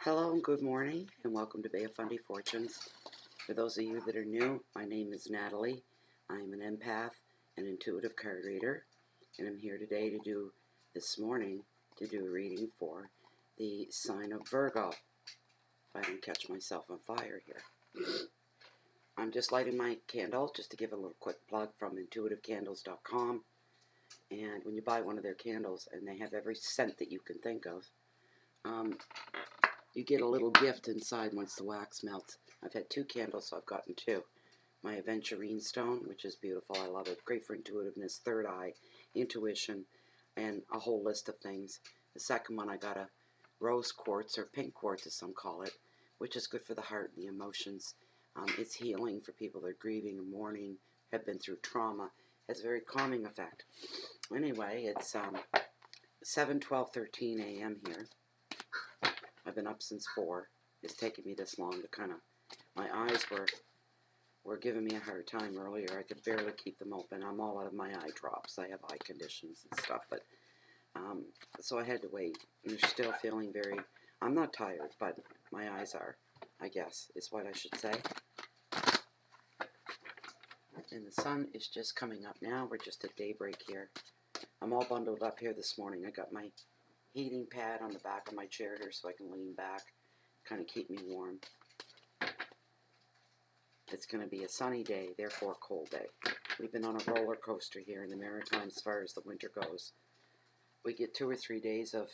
Hello and good morning, and welcome to Bay of Fundy Fortunes. For those of you that are new, my name is Natalie. I am an empath, an intuitive card reader, and I'm here today this morning to do a reading for the sign of Virgo. If I don't catch myself on fire here. I'm just lighting my candle just to give a little quick plug from intuitivecandles.com. And when you buy one of their candles, and they have every scent that you can think of, you get a little gift inside once the wax melts. I've had 2 candles, so I've gotten 2. My aventurine stone, which is beautiful. I love it. Great for intuitiveness, third eye, intuition, and a whole list of things. The second one, I got a rose quartz, or pink quartz as some call it, which is good for the heart and the emotions. It's healing for people that are grieving and mourning, have been through trauma. Has a very calming effect. Anyway, it's 7:12:13 a.m. here. I've been up since 4. It's taken me this long to my eyes were giving me a hard time earlier. I could barely keep them open. I'm all out of my eye drops. I have eye conditions and stuff, but so I had to wait. I'm still feeling I'm not tired, but my eyes are, I guess, is what I should say. And the sun is just coming up now. We're just at daybreak here. I'm all bundled up here this morning. I got my heating pad on the back of my chair here so I can lean back, kind of keep me warm. It's going to be a sunny day, therefore a cold day. We've been on a roller coaster here in the Maritimes as far as the winter goes. We get 2 or 3 days of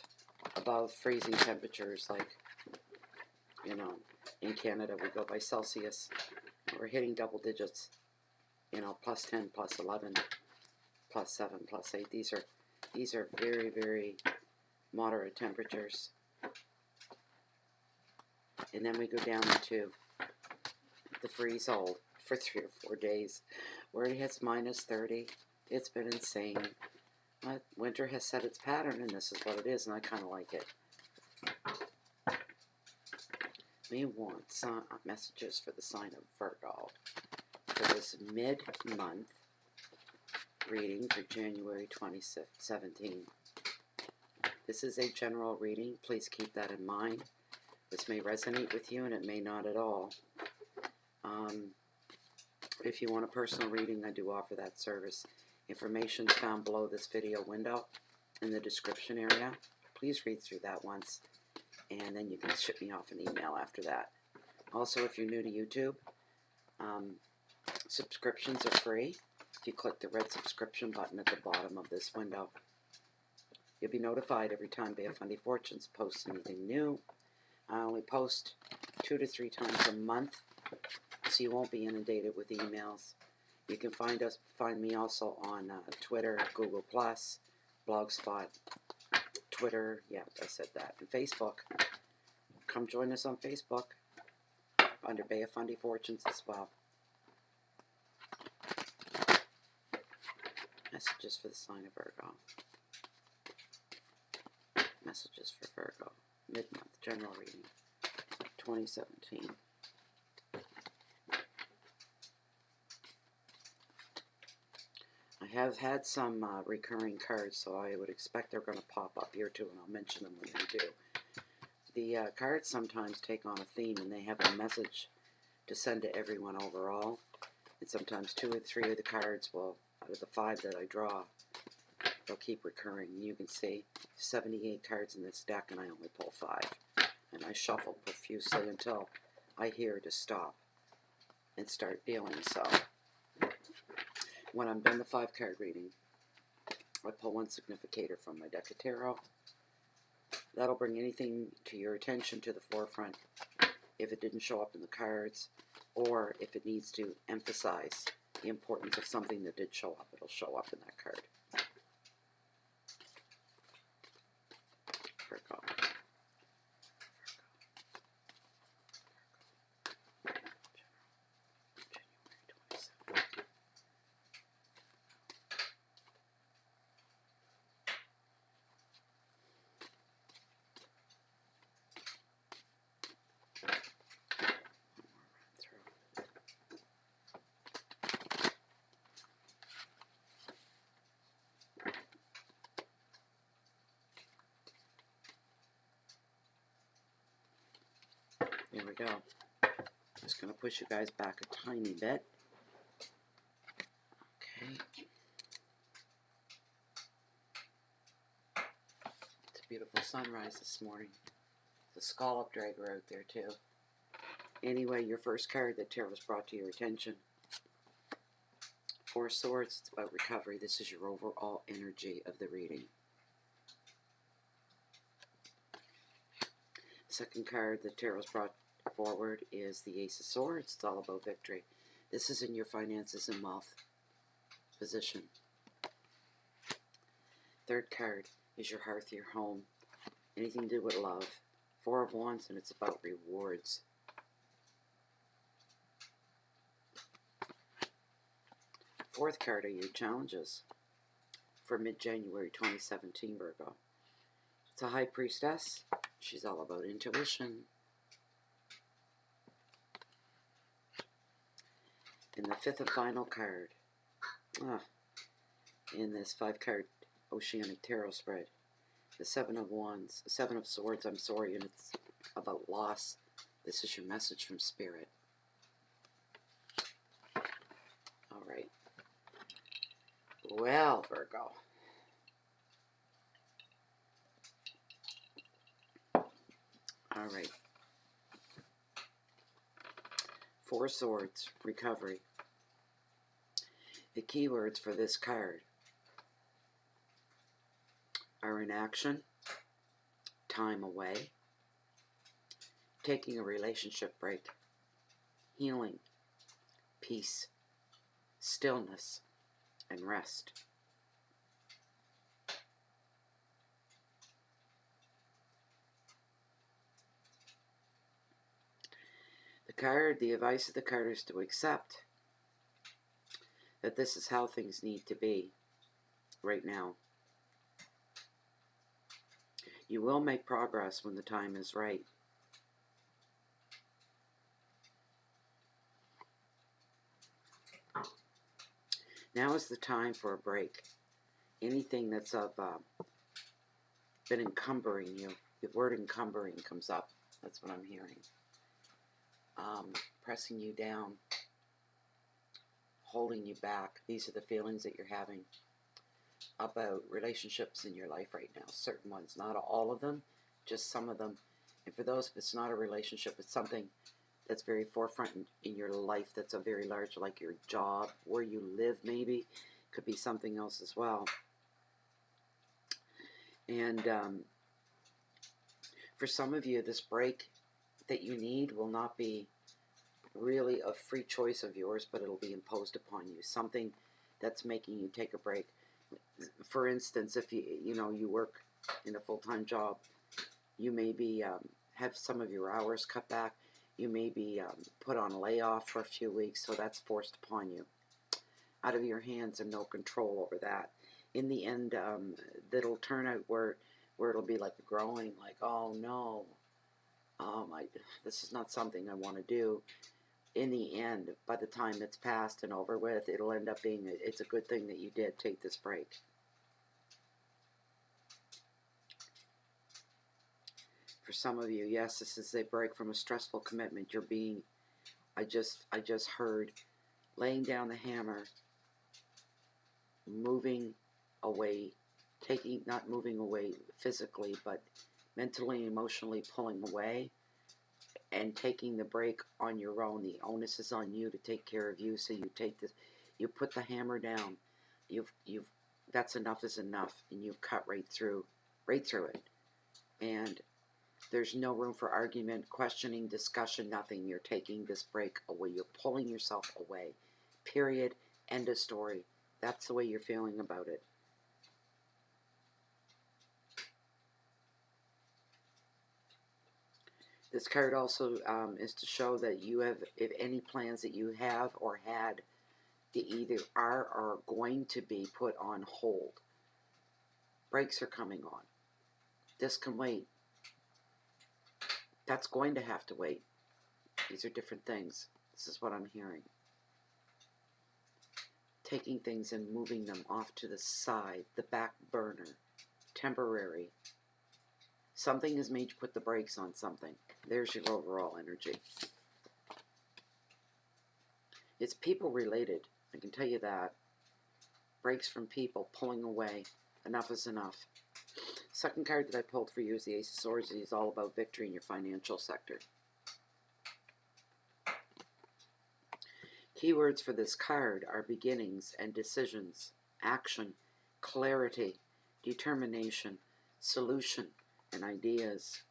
above freezing temperatures, like, in Canada we go by Celsius. We're hitting double digits, plus 10, plus 11, plus 7, plus 8. These are very, very moderate temperatures. And then we go down to the freeze hold for 3 or 4 days where it hits minus 30. It's been insane. Winter has set its pattern, and this is what it is, and I kind of like it. We want some messages for the sign of Virgo for this mid-month reading for January 2017. This is a general reading. Please keep that in mind. This may resonate with you, and it may not at all. If you want a personal reading, I do offer that service. Information is found below this video window in the description area. Please read through that once, and then you can ship me off an email after that. Also, if you're new to YouTube, subscriptions are free. If you click the red subscription button at the bottom of this window, you'll be notified every time Bay of Fundy Fortunes posts anything new. I only post 2 to 3 times a month, so you won't be inundated with emails. You can find me also on Twitter, Google+, Blogspot, Twitter, yeah, I said that, and Facebook. Come join us on Facebook under Bay of Fundy Fortunes as well. Messages for the sign of Virgo. Messages for Virgo. Mid-month general reading 2017. I have had some recurring cards, so I would expect they're going to pop up here too, and I'll mention them when they do. The cards sometimes take on a theme, and they have a message to send to everyone overall. And sometimes 2 or 3 of the cards will, out of the 5 that I draw, they'll keep recurring. You can see 78 cards in this deck, and I only pull 5. And I shuffle profusely until I hear to stop and start dealing. So when I'm done the 5-card reading, I pull 1 significator from my deck of tarot. That'll bring anything to your attention to the forefront if it didn't show up in the cards, or if it needs to emphasize the importance of something that did show up, it'll show up in that card. Virgo. There we go. Just going to push you guys back a tiny bit. Okay. It's a beautiful sunrise this morning. The scallop dragger out there too. Anyway, your first card that Tarot's brought to your attention. Four Swords, it's about recovery. This is your overall energy of the reading. Second card that Tarot's brought forward is the Ace of Swords. It's all about victory. This is in your finances and wealth position. Third card is your hearth, your home. Anything to do with love. Four of Wands, and it's about rewards. Fourth card are your challenges for mid-January 2017, Virgo. It's a High Priestess. She's all about intuition. And the fifth and final card in this 5-card Oceanic Tarot spread, the Seven of Wands, Seven of Swords, I'm sorry, and it's about loss. This is your message from Spirit. All right. Well, Virgo. All right. Four Swords, recovery. The keywords for this card are inaction, time away, taking a relationship break, healing, peace, stillness, and rest. The advice of the card is to accept that this is how things need to be right now. You will make progress when the time is right. Now is the time for a break. Anything that's been encumbering you, the word encumbering comes up. That's what I'm hearing. Pressing you down, holding you back. These are the feelings that you're having about relationships in your life right now. Certain ones, not all of them, just some of them. And for those, if it's not a relationship, it's something that's very forefront in your life that's a very large, like your job, where you live maybe. Could be something else as well. And for some of you, this break that you need will not be really a free choice of yours, but it'll be imposed upon you. Something that's making you take a break. For instance, if you work in a full-time job, you may be have some of your hours cut back. You may be put on a layoff for a few weeks, so that's forced upon you. Out of your hands and no control over that. In the end, that'll turn out where it'll be like growing, like, oh no, this is not something I want to do. In the end, by the time it's passed and over with, it'll end up being, it's a good thing that you did take this break. For some of you, yes, this is a break from a stressful commitment. You're being, I just heard, laying down the hammer, moving away, not moving away physically, but mentally and emotionally pulling away and taking the break on your own. The onus is on you to take care of you, so you take this, you put the hammer down. That's enough is enough, and you've cut right through it. And there's no room for argument, questioning, discussion, nothing. You're taking this break away. You're pulling yourself away. Period. End of story. That's the way you're feeling about it. This card also is to show that you have, if any plans that you have or had, they either are or are going to be put on hold. Breaks are coming on. This can wait. That's going to have to wait. These are different things. This is what I'm hearing. Taking things and moving them off to the side, the back burner, temporary, Something has made you put the brakes on something. There's your overall energy. It's people related. I can tell you that. Breaks from people, pulling away. Enough is enough. Second card that I pulled for you is the Ace of Swords. It's all about victory in your financial sector. Keywords for this card are beginnings and decisions, action, clarity, determination, solution, and ideas.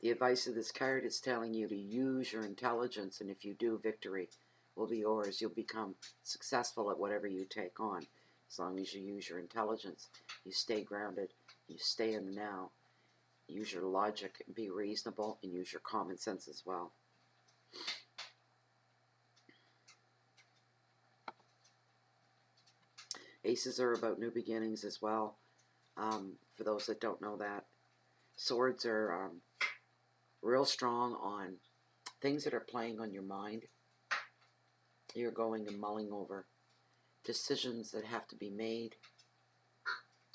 The advice of this card is telling you to use your intelligence, and if you do, victory will be yours. You'll become successful at whatever you take on. As long as you use your intelligence, you stay grounded, you stay in the now, use your logic, and be reasonable, and use your common sense as well. Aces are about new beginnings as well, for those that don't know that. Swords are real strong on things that are playing on your mind. You're going and mulling over decisions that have to be made,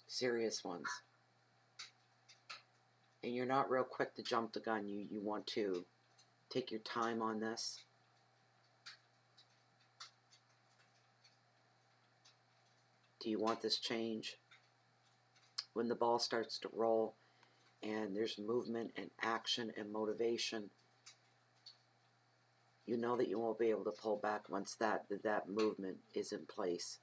serious ones. And you're not real quick to jump the gun. You want to take your time on this. Do you want this change? When the ball starts to roll and there's movement and action and motivation, you know that you won't be able to pull back once that movement is in place.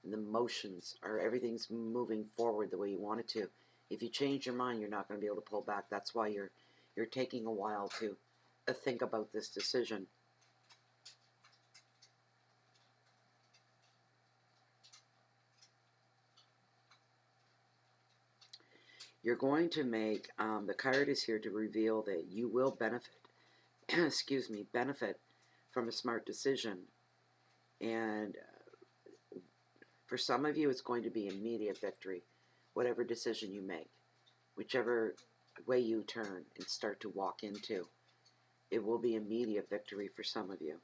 And the motions are, everything's moving forward the way you want it to. If you change your mind, you're not going to be able to pull back. That's why you're taking a while to think about this decision. You're going to make, the card is here to reveal that you will benefit, excuse me, benefit from a smart decision. And for some of you, it's going to be immediate victory, whatever decision you make, whichever way you turn and start to walk into. It will be immediate victory for some of you.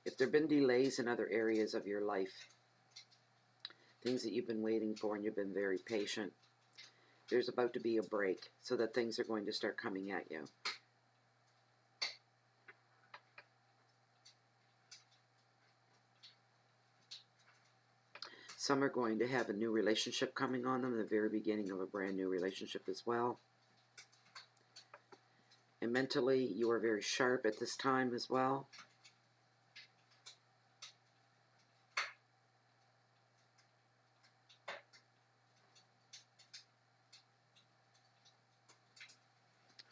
If there have been delays in other areas of your life, things that you've been waiting for and you've been very patient, there's about to be a break so that things are going to start coming at you. Some are going to have a new relationship coming on them, the very beginning of a brand new relationship as well. And mentally, you are very sharp at this time as well.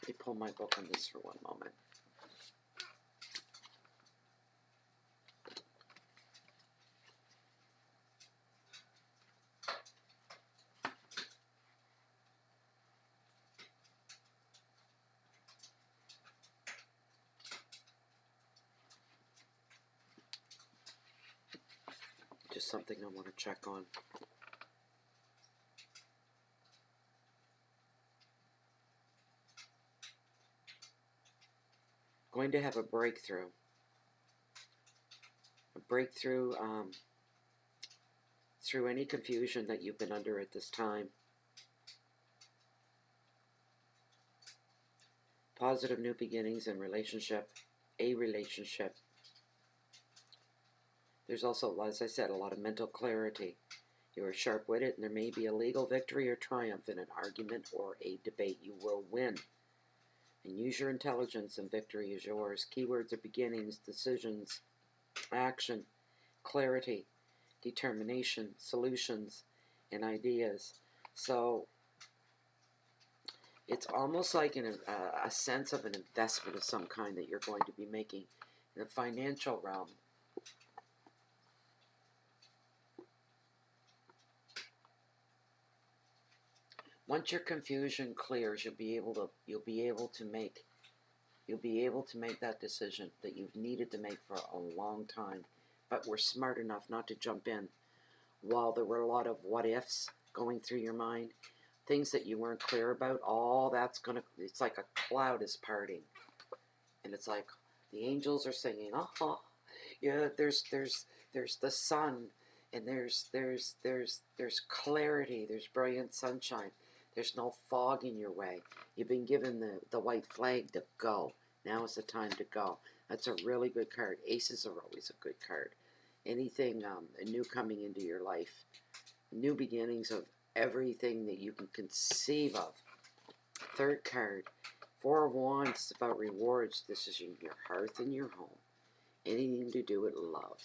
Let me pull my book on this for one moment. Just something I want to check on. Going to have a breakthrough. A breakthrough through any confusion that you've been under at this time. Positive new beginnings in relationship, a relationship. There's also, as I said, a lot of mental clarity. You are sharp-witted, and there may be a legal victory or triumph in an argument or a debate. You will win. And use your intelligence, and victory is yours. Keywords are beginnings, decisions, action, clarity, determination, solutions, and ideas. So it's almost like a sense of an investment of some kind that you're going to be making in the financial realm. Once your confusion clears, you'll be able to make that decision that you've needed to make for a long time. But we're smart enough not to jump in while there were a lot of what ifs going through your mind, things that you weren't clear about. All that's it's like a cloud is parting, and it's like the angels are singing, aha, Yeah, there's the sun, and there's clarity. There's brilliant sunshine. There's no fog in your way. You've been given the white flag to go. Now is the time to go. That's a really good card. Aces are always a good card. Anything new coming into your life, new beginnings of everything that you can conceive of. Third card, Four of Wands is about rewards. This is in your hearth and your home. Anything to do with love.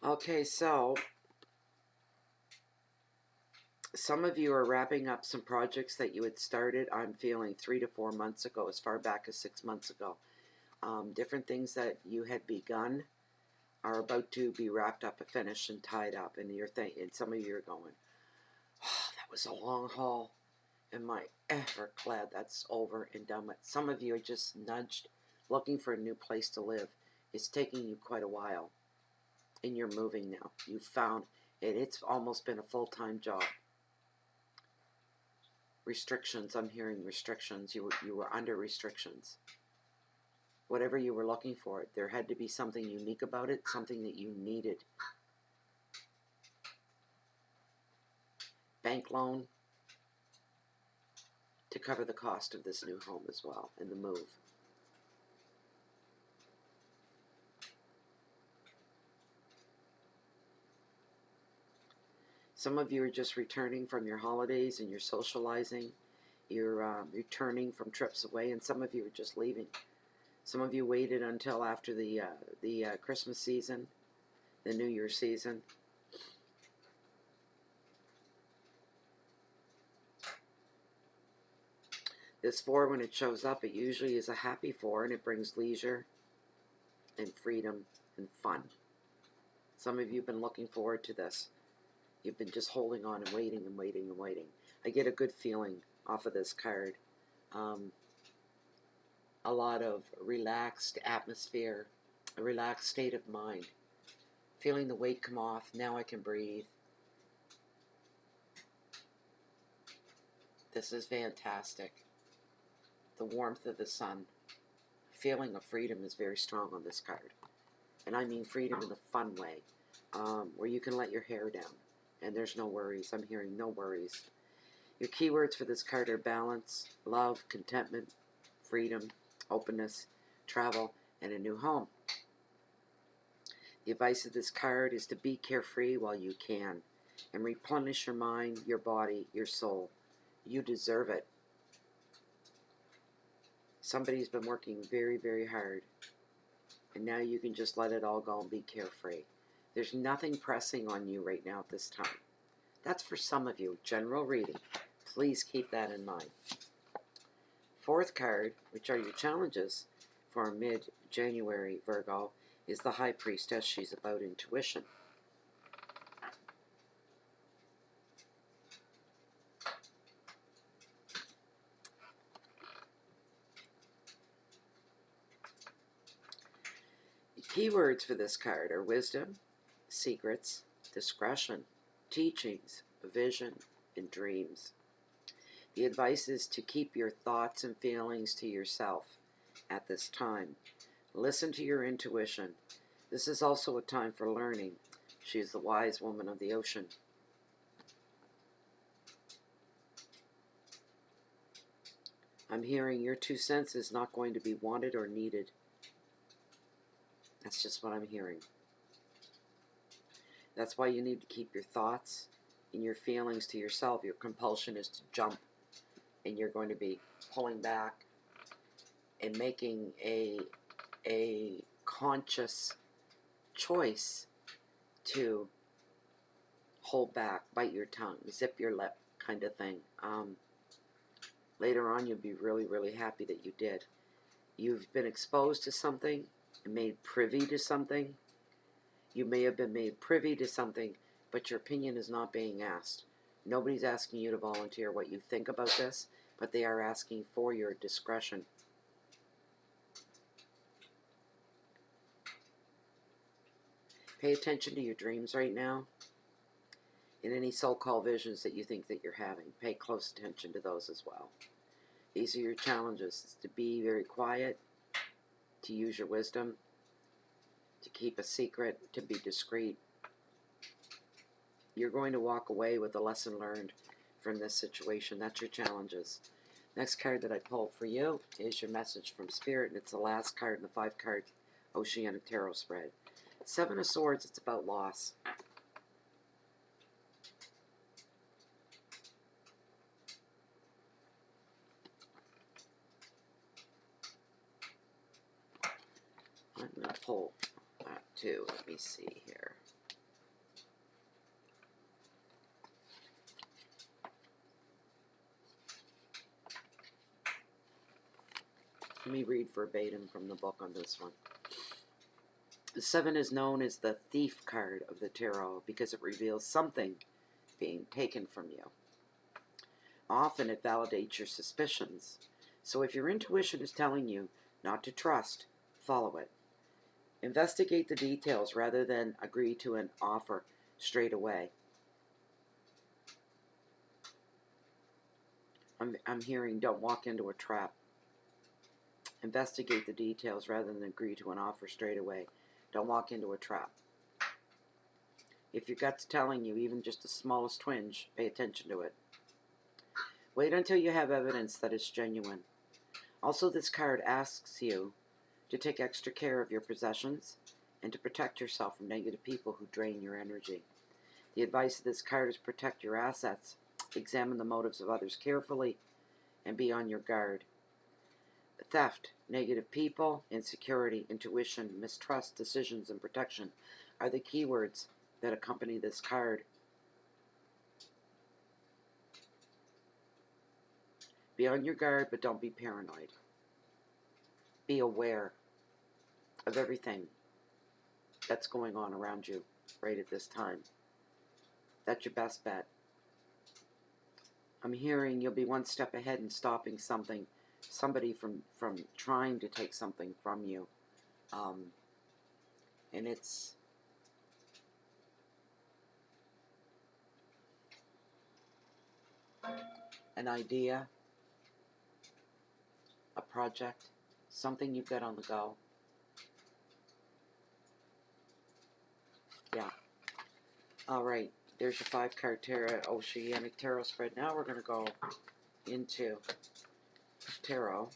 Okay, so some of you are wrapping up some projects that you had started, I'm feeling 3 to 4 months ago, as far back as 6 months ago. Different things that you had begun are about to be wrapped up and finished and tied up. And and some of you are going, oh, that was a long haul. Am I ever glad that's over and done with? Some of you are just nudged, looking for a new place to live. It's taking you quite a while. And you're moving now. You found it. It's almost been a full-time job. Restrictions. I'm hearing restrictions. You were under restrictions. Whatever you were looking for, there had to be something unique about it, something that you needed. Bank loan to cover the cost of this new home as well, and the move. Some of you are just returning from your holidays and you're socializing. You're returning from trips away, and some of you are just leaving. Some of you waited until after the Christmas season, the New Year season. This 4, when it shows up, it usually is a happy 4, and it brings leisure and freedom and fun. Some of you have been looking forward to this. You've been just holding on and waiting and waiting and waiting. I get a good feeling off of this card. A lot of relaxed atmosphere, a relaxed state of mind. Feeling the weight come off. Now I can breathe. This is fantastic. The warmth of the sun. Feeling of freedom is very strong on this card. And I mean freedom in a fun way, where you can let your hair down. And there's no worries. I'm hearing no worries. Your keywords for this card are balance, love, contentment, freedom, openness, travel, and a new home. The advice of this card is to be carefree while you can and replenish your mind, your body, your soul. You deserve it. Somebody's been working very, very hard, and now you can just let it all go and be carefree. There's nothing pressing on you right now at this time. That's for some of you. General reading. Please keep that in mind. Fourth card, which are your challenges for mid-January, Virgo, is the High Priestess. She's about intuition. The keywords for this card are wisdom, secrets, discretion, teachings, vision, and dreams. The advice is to keep your thoughts and feelings to yourself at this time. Listen to your intuition. This is also a time for learning. She is the wise woman of the ocean. I'm hearing your 2 cents is not going to be wanted or needed. That's just what I'm hearing. That's why you need to keep your thoughts and your feelings to yourself. Your compulsion is to jump, and you're going to be pulling back and making a conscious choice to hold back, bite your tongue, zip your lip kind of thing. Later on, you'll be really, really happy that you did. You've been exposed to something and made privy to something. You may have been made privy to something, but your opinion is not being asked. Nobody's asking you to volunteer what you think about this, but they are asking for your discretion. Pay attention to your dreams right now, and any so-called visions that you think that you're having. Pay close attention to those as well. These are your challenges. It's to be very quiet, to use your wisdom, to keep a secret, to be discreet. You're going to walk away with a lesson learned from this situation. That's your challenges. Next card that I pulled for you is your message from Spirit, and it's the last card in the 5-card Oceanic Tarot spread. 7 of Swords, it's about loss. I'm going to pull that too. Let me see here. Let me read verbatim from the book on this one. The 7 is known as the Thief card of the Tarot because it reveals something being taken from you. Often it validates your suspicions. So if your intuition is telling you not to trust, follow it. Investigate the details rather than agree to an offer straight away. I'm hearing don't walk into a trap. Investigate the details rather than agree to an offer straight away. Don't walk into a trap. If your gut's telling you even just the smallest twinge, pay attention to it. Wait until you have evidence that it's genuine. Also, this card asks you to take extra care of your possessions and to protect yourself from negative people who drain your energy. The advice of this card is protect your assets, examine the motives of others carefully, and be on your guard. Theft, negative people, insecurity, intuition, mistrust, decisions, and protection are the keywords that accompany this card. Be on your guard, but don't be paranoid. Be aware of everything that's going on around you right at this time. That's your best bet. I'm hearing you'll be one step ahead in stopping somebody from trying to take something from you. And it's an idea, a project, something you've got on the go. Yeah. All right. There's your 5-card Oceanic Tarot spread. Now we're going to go into Tarot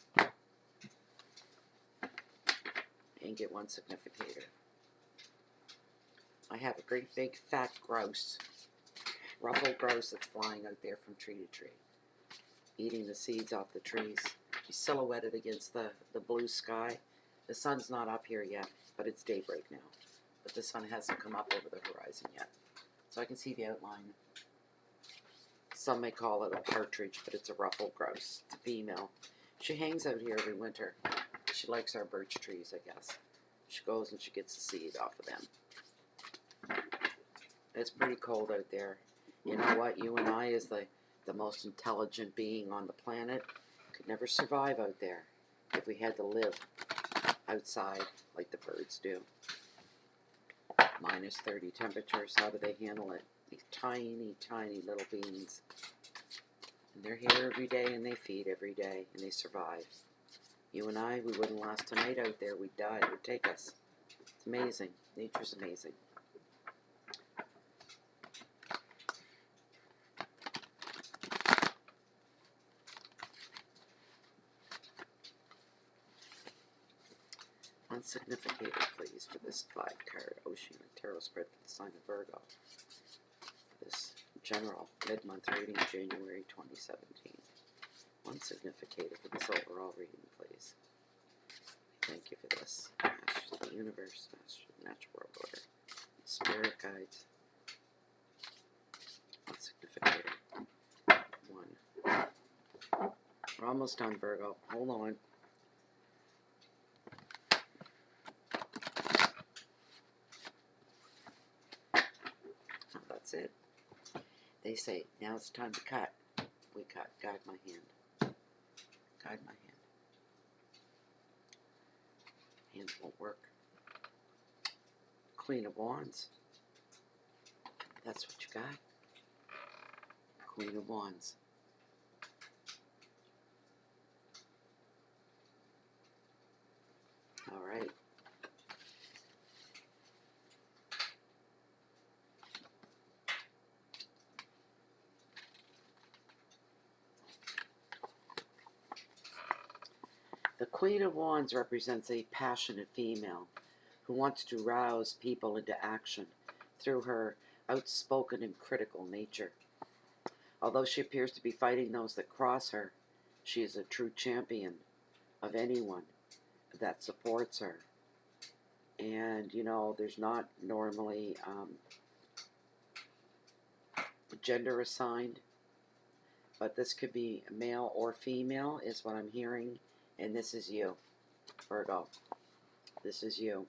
and get one significator. I have a great big fat grouse, ruffled grouse that's flying out there from tree to tree, eating the seeds off the trees. He's silhouetted against the blue sky. The sun's not up here yet, but it's daybreak now. But the sun hasn't come up over the horizon yet. So I can see the outline. Some may call it a partridge, but it's a ruffled grouse. It's a female. She hangs out here every winter. She likes our birch trees, I guess. She goes and she gets the seed off of them. It's pretty cold out there. You know what? You and I, as the most intelligent being on the planet, could never survive out there if we had to live outside like the birds do. Minus 30 temperatures, how do they handle it? These tiny, tiny little beings. And they're here every day and they feed every day and they survive. You and I, we wouldn't last a night out there. We'd die. It would take us. It's amazing. Nature's amazing. One significator, please, for this 5-card Oceanic Tarot spread for the sign of Virgo. This general mid-month reading, January 2017. One significator for this overall reading, please. Thank you for this. Masters of the universe, Masters of the natural world order, spirit guides. One significator. 1. We're almost done, Virgo. Hold on. Oh, that's it. They say, now it's time to cut. We cut. Guide my hand. Guide my hand. Hands won't work. Queen of Wands. That's what you got. Queen of Wands. The Queen of Wands represents a passionate female who wants to rouse people into action through her outspoken and critical nature. Although she appears to be fighting those that cross her, she is a true champion of anyone that supports her. And, you know, there's not normally gender assigned, but this could be male or female is what I'm hearing. And this is you, Virgo. This is you.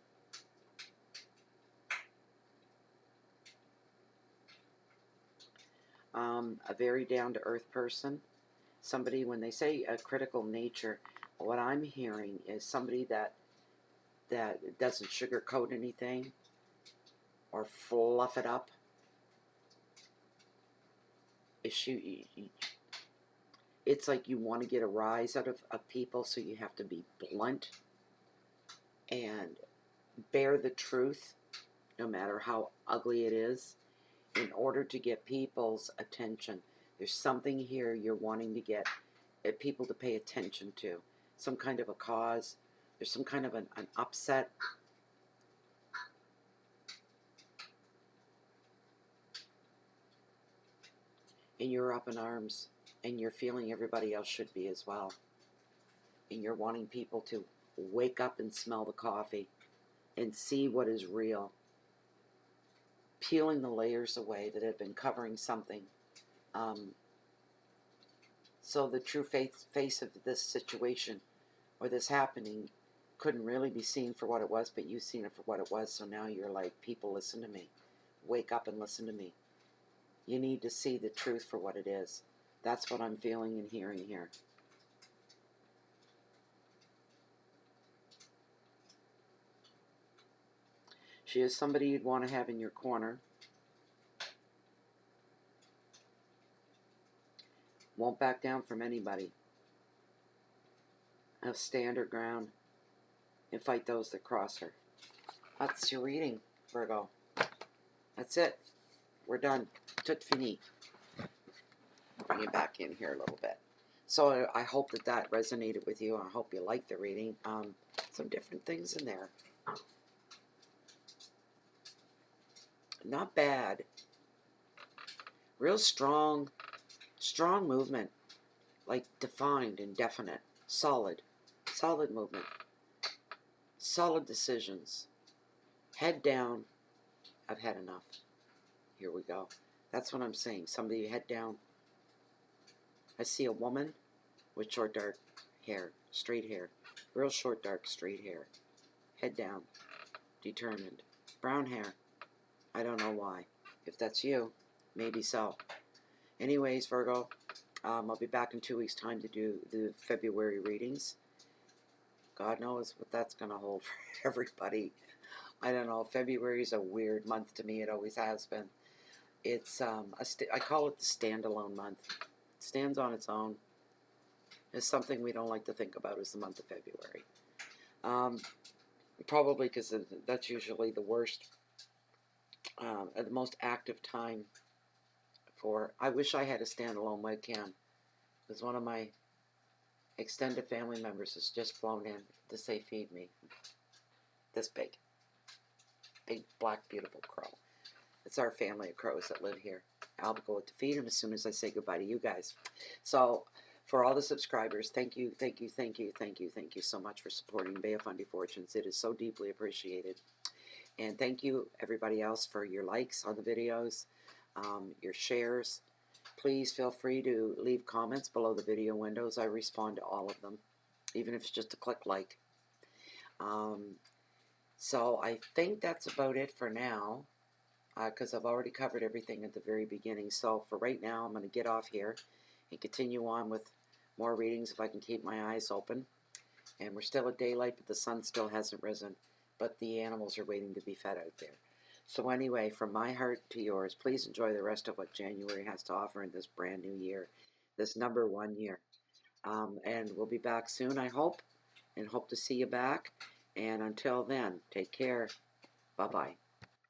A very down-to-earth person. Somebody, when they say a critical nature, what I'm hearing is somebody that doesn't sugarcoat anything or fluff it up. It's like you want to get a rise out of people, so you have to be blunt and bear the truth, no matter how ugly it is, in order to get people's attention. There's something here you're wanting to get people to pay attention to. Some kind of a cause. There's some kind of an upset. And you're up in arms. And you're feeling everybody else should be as well. And you're wanting people to wake up and smell the coffee and see what is real. Peeling the layers away that have been covering something. So the true face of this situation or this happening couldn't really be seen for what it was, but you've seen it for what it was. So now you're like, people, listen to me. Wake up and listen to me. You need to see the truth for what it is. That's what I'm feeling and hearing here. She is somebody you'd want to have in your corner. Won't back down from anybody. Have stand her ground and fight those that cross her. That's your reading, Virgo. That's it. We're done. Tout fini. Bring it back in here a little bit. So I hope that resonated with you. I hope you liked the reading. Some different things in there. Not bad. Real strong movement. Like defined and definite. Solid movement. Solid decisions. Head down. I've had enough. Here we go. That's what I'm saying. Somebody head down. I see a woman with short, dark hair. Straight hair. Real short, dark, straight hair. Head down. Determined. Brown hair. I don't know why. If that's you, maybe so. Anyways, Virgo, I'll be back in 2 weeks' time to do the February readings. God knows what that's going to hold for everybody. I don't know. February is a weird month to me. It always has been. It's I call it the standalone month. It stands on its own. It's something we don't like to think about is the month of February. Probably because that's usually the worst, the most active time for. I wish I had a standalone webcam, because one of my extended family members has just flown in to say feed me. This big black beautiful crow. It's our family of crows that live here. I'll go to feed him as soon as I say goodbye to you guys. So for all the subscribers, thank you so much for supporting Bay of Fundy Fortunes. It is so deeply appreciated. And thank you everybody else for your likes on the videos, your shares. Please feel free to leave comments below the video windows. I respond to all of them, even if it's just a click like. So I think that's about it for now, because I've already covered everything at the very beginning. So for right now, I'm going to get off here and continue on with more readings if I can keep my eyes open. And we're still at daylight, but the sun still hasn't risen. But the animals are waiting to be fed out there. So anyway, from my heart to yours, please enjoy the rest of what January has to offer in this brand new year, this #1 year. And we'll be back soon, I hope, and hope to see you back. And until then, take care. Bye-bye.